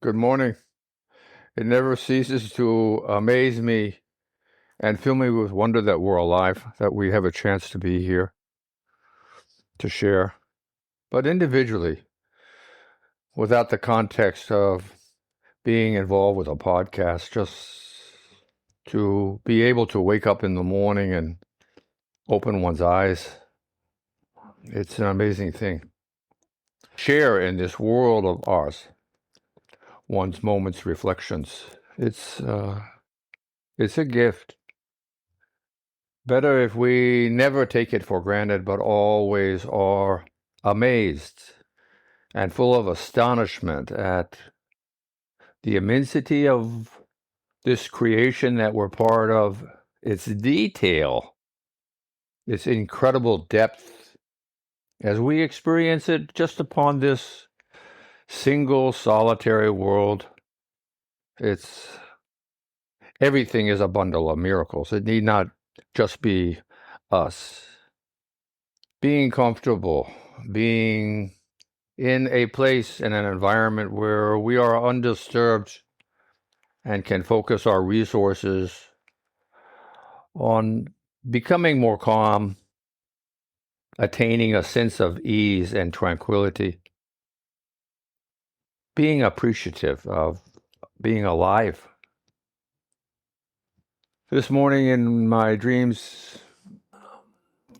Good morning. It never ceases to amaze me and fill me with wonder that we're alive, that we have a chance to be here to share, but individually, without the context of being involved with a podcast, just to be able to wake up in the morning and open one's eyes. It's an amazing thing. Share in this world of ours, one's moments, reflections. It's a gift. Better if we never take it for granted, but always are amazed and full of astonishment at the immensity of this creation that we're part of, its detail, its incredible depth, as we experience it just upon this single solitary world. Everything is a bundle of miracles. It need not just be us. Being comfortable, being in a place, in an environment where we are undisturbed and can focus our resources on becoming more calm, attaining a sense of ease and tranquility, being appreciative of being alive. This morning in my dreams,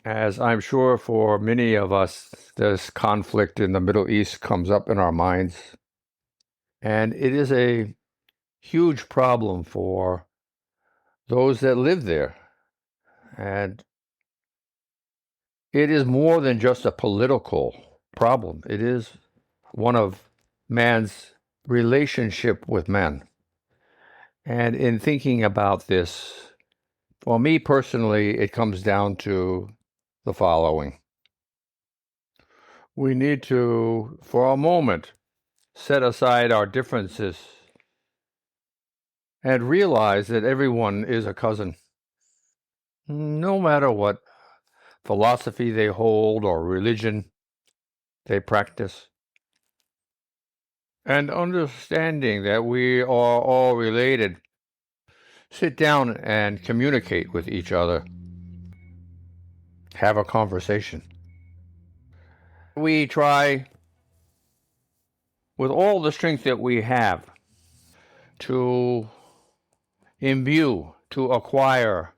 as I'm sure for many of us, this conflict in the Middle East comes up in our minds. And it is a huge problem for those that live there. And it is more than just a political problem. It is one of man's relationship with man. And in thinking about this, for me personally, it comes down to the following. We need to, for a moment, set aside our differences and realize that everyone is a cousin. No matter what philosophy they hold or religion they practice. And understanding that we are all related, sit down and communicate with each other. Have a conversation. We try, with all the strength that we have, to imbue, to acquire,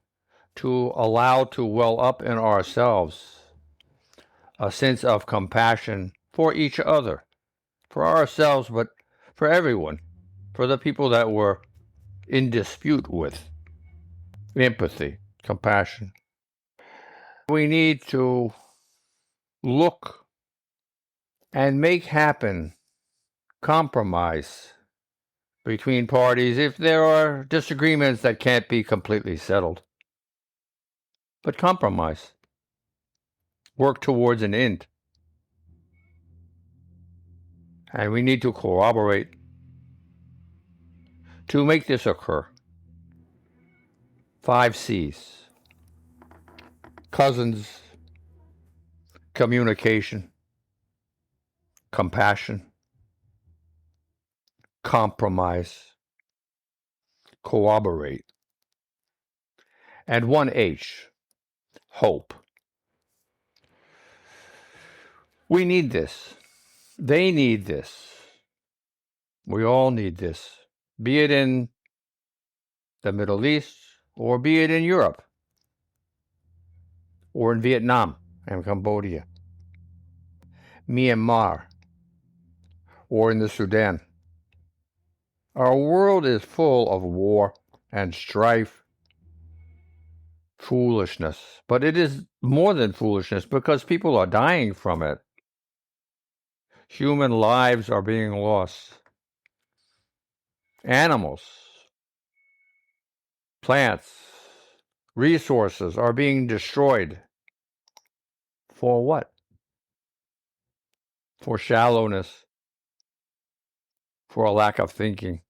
to allow to well up in ourselves a sense of compassion for each other, for ourselves, but for everyone, for the people that we're in dispute with. Empathy, compassion. We need to look and make happen compromise between parties if there are disagreements that can't be completely settled. But compromise. Work towards an end. And we need to corroborate to make this occur. 5 C's. Cousins, communication, compassion, compromise, corroborate. And 1H, hope. We need this. They need this. We all need this, be it in the Middle East or be it in Europe or in Vietnam and Cambodia, Myanmar, or in the Sudan. Our world is full of war and strife, foolishness, but it is more than foolishness because people are dying from it. Human lives are being lost. Animals, plants, resources are being destroyed. For what? For shallowness, for a lack of thinking,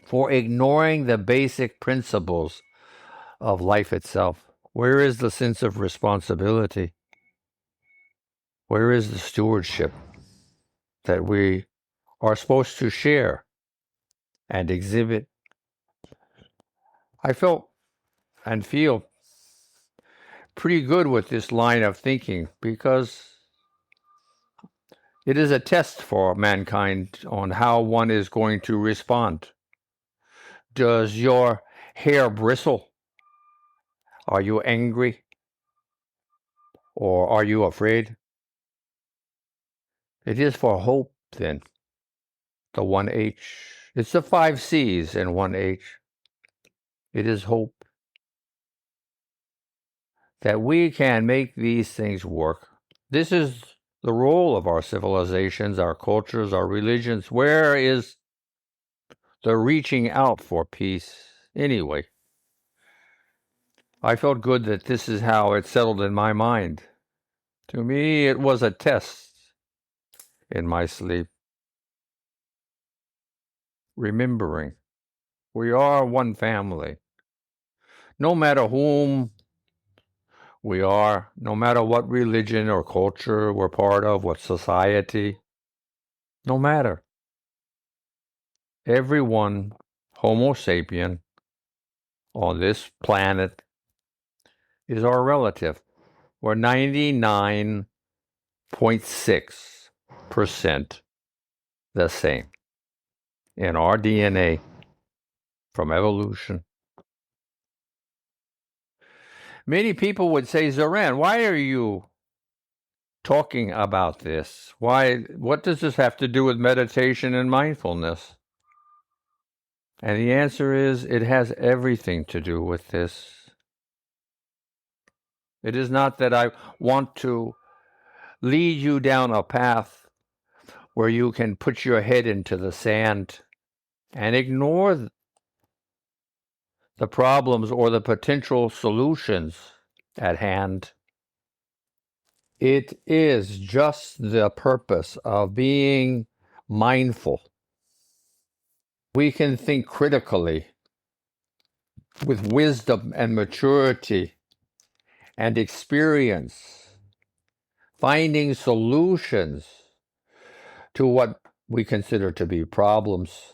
for ignoring the basic principles of life itself. Where is the sense of responsibility? Where is the stewardship that we are supposed to share and exhibit. I felt and feel pretty good with this line of thinking because it is a test for mankind on how one is going to respond. Does your hair bristle? Are you angry? Or are you afraid? It is for hope, then, the 1H. It's the 5 C's in 1H. It is hope that we can make these things work. This is the role of our civilizations, our cultures, our religions. Where is the reaching out for peace? Anyway, I felt good that this is how it settled in my mind. To me, it was a test in my sleep. Remembering we are one family. No matter whom we are, no matter what religion or culture we're part of, what society, no matter. Everyone, Homo sapien, on this planet is our relative. We're 99.6% the same in our DNA from evolution. Many people would say, Zoran, why are you talking about this? What does this have to do with meditation and mindfulness? And the answer is, it has everything to do with this. It is not that I want to lead you down a path where you can put your head into the sand and ignore the problems or the potential solutions at hand. It is just the purpose of being mindful. We can think critically with wisdom and maturity and experience, finding solutions to what we consider to be problems.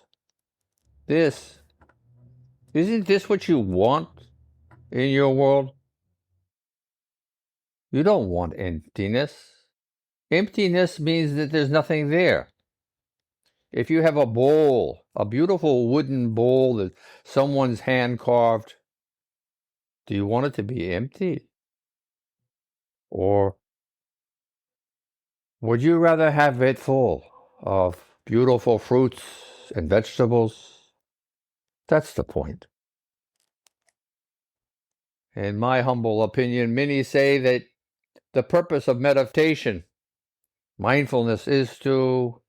Isn't this what you want in your world? You don't want emptiness. Emptiness means that there's nothing there. If you have a bowl, a beautiful wooden bowl that someone's hand carved, do you want it to be empty? Or would you rather have it full of beautiful fruits and vegetables? That's the point. In my humble opinion, many say that the purpose of meditation, mindfulness, is to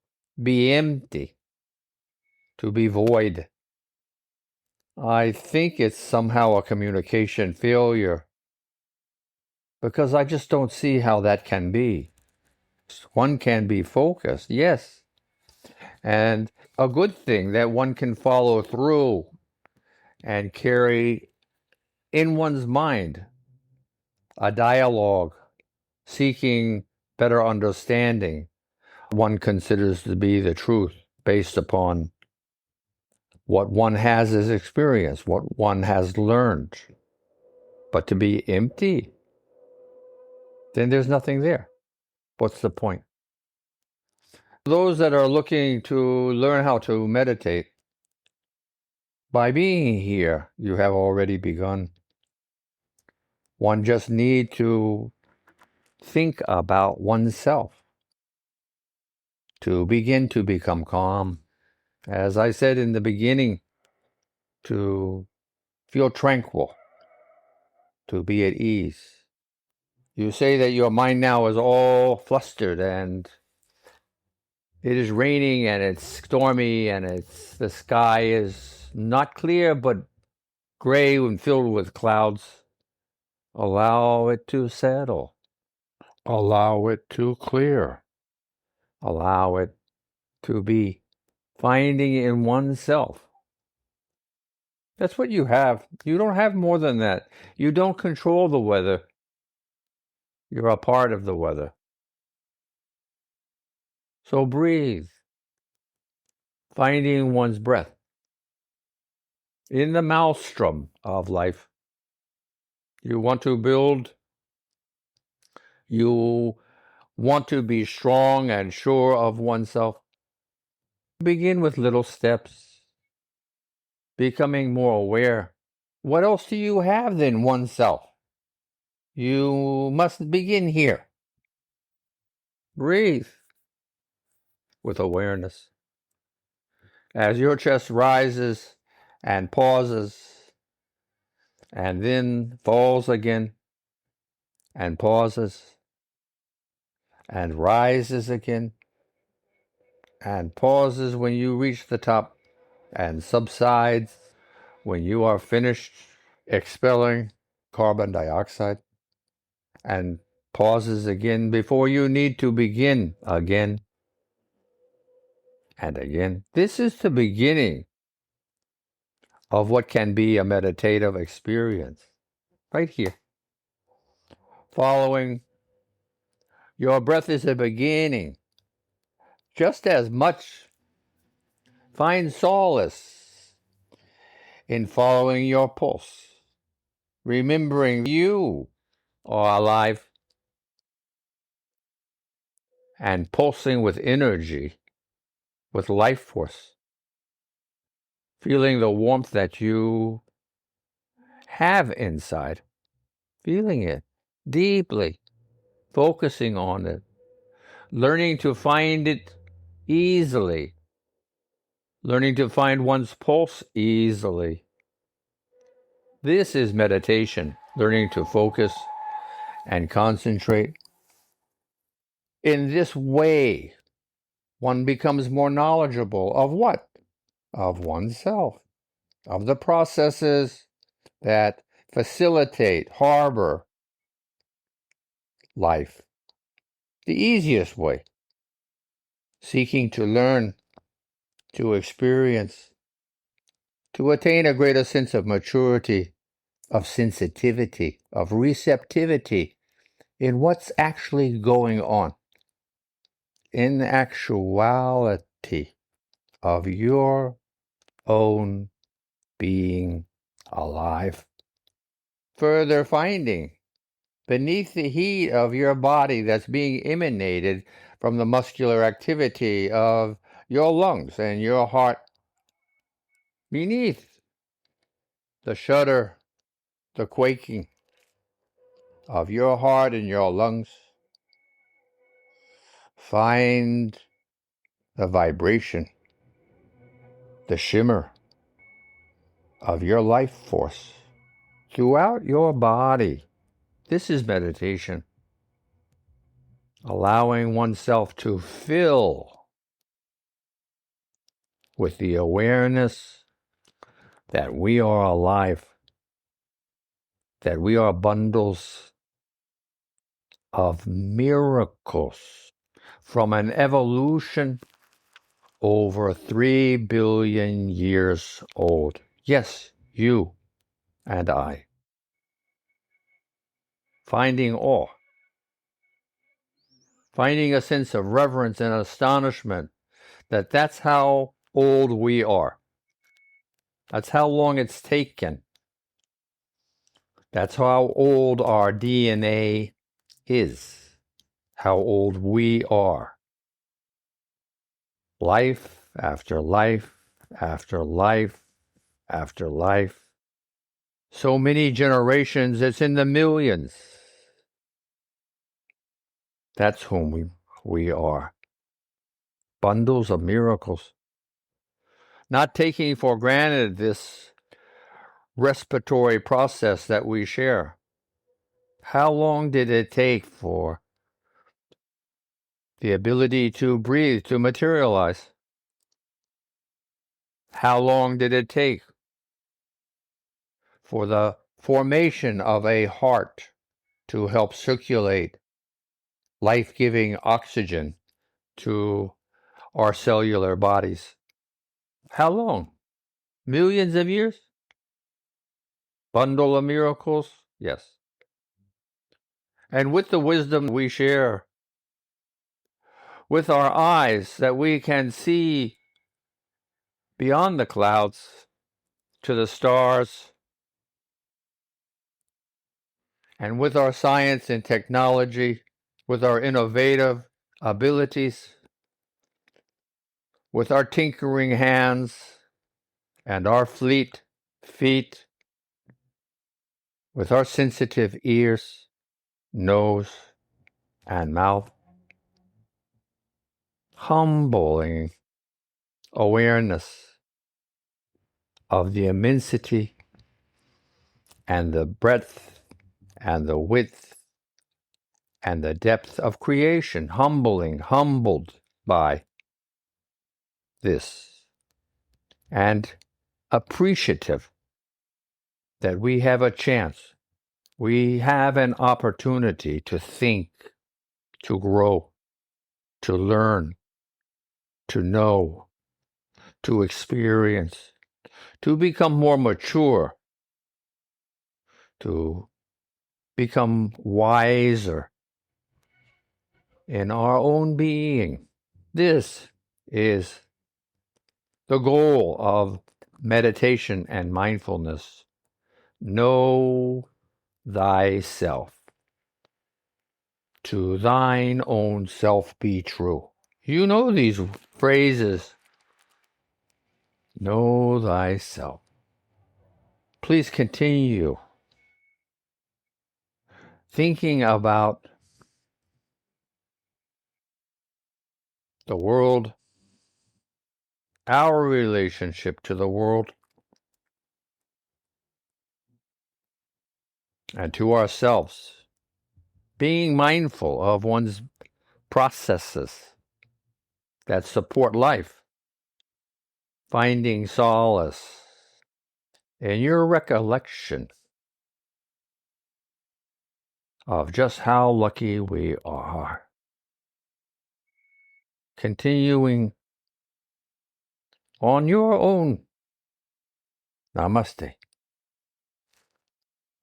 be empty, to be void. I think it's somehow a communication failure because I just don't see how that can be. One can be focused, yes, and a good thing that one can follow through and carry in one's mind a dialogue seeking better understanding one considers to be the truth based upon what one has as experience, what one has learned. But to be empty, then there's nothing there. What's the point? Those that are looking to learn how to meditate, by being here, you have already begun. One just need to think about oneself to begin to become calm. As I said in the beginning, to feel tranquil, to be at ease. You say that your mind now is all flustered and it is raining and it's stormy and the sky is not clear but gray and filled with clouds. Allow it to settle. Allow it to clear. Allow it to be finding in oneself. That's what you have. You don't have more than that. You don't control the weather. You're a part of the weather. So breathe. finding one's breath in the maelstrom of life. You want to build, you want to be strong and sure of oneself. Begin with little steps, becoming more aware. What else do you have than oneself? You must begin here. Breathe with awareness. As your chest rises and pauses, and then falls again, and pauses, and rises again, and pauses when you reach the top, and subsides when you are finished expelling carbon dioxide, and pauses again before you need to begin again and again. This is the beginning of what can be a meditative experience, right here. Following your breath is a beginning. Just as much find solace in following your pulse, remembering you are alive and pulsing with energy, with life force, feeling the warmth that you have inside, feeling it deeply, focusing on it, learning to find it easily, learning to find one's pulse easily. This is meditation, learning to focus and concentrate. In this way, one becomes more knowledgeable of what? Of oneself, of the processes that facilitate, harbor life. The easiest way, seeking to learn, to experience, to attain a greater sense of maturity, of sensitivity, of receptivity in what's actually going on, in actuality of your own being alive. Further finding beneath the heat of your body that's being emanated from the muscular activity of your lungs and your heart, beneath the shudder, the quaking of your heart and your lungs, find the vibration, the shimmer of your life force throughout your body. This is meditation, allowing oneself to fill with the awareness that we are alive, that we are bundles of miracles from an evolution over 3 billion years old. Yes, you and I. Finding awe, finding a sense of reverence and astonishment that that's how old we are. That's how long it's taken. That's how old our DNA is, how old we are. Life after life after life after life. So many generations, it's in the millions. That's whom we are. Bundles of miracles. Not taking for granted this respiratory process that we share. How long did it take for the ability to breathe to materialize? How long did it take for the formation of a heart to help circulate life-giving oxygen to our cellular bodies? How long? Millions of years? Bundle of miracles? Yes. And with the wisdom we share, with our eyes that we can see beyond the clouds to the stars. And with our science and technology, with our innovative abilities, with our tinkering hands and our fleet feet, with our sensitive ears, nose, and mouth, humbling awareness of the immensity and the breadth and the width and the depth of creation, humbled by this, and appreciative that we have a chance, we have an opportunity to think, to grow, to learn, to know, to experience, to become more mature, to become wiser in our own being. This is the goal of meditation and mindfulness. Know thyself. To thine own self be true. You know these phrases. Know thyself. Please continue thinking about the world, our relationship to the world, and to ourselves. Being mindful of one's processes that support life. Finding solace in your recollection of just how lucky we are. Continuing on your own. Namaste.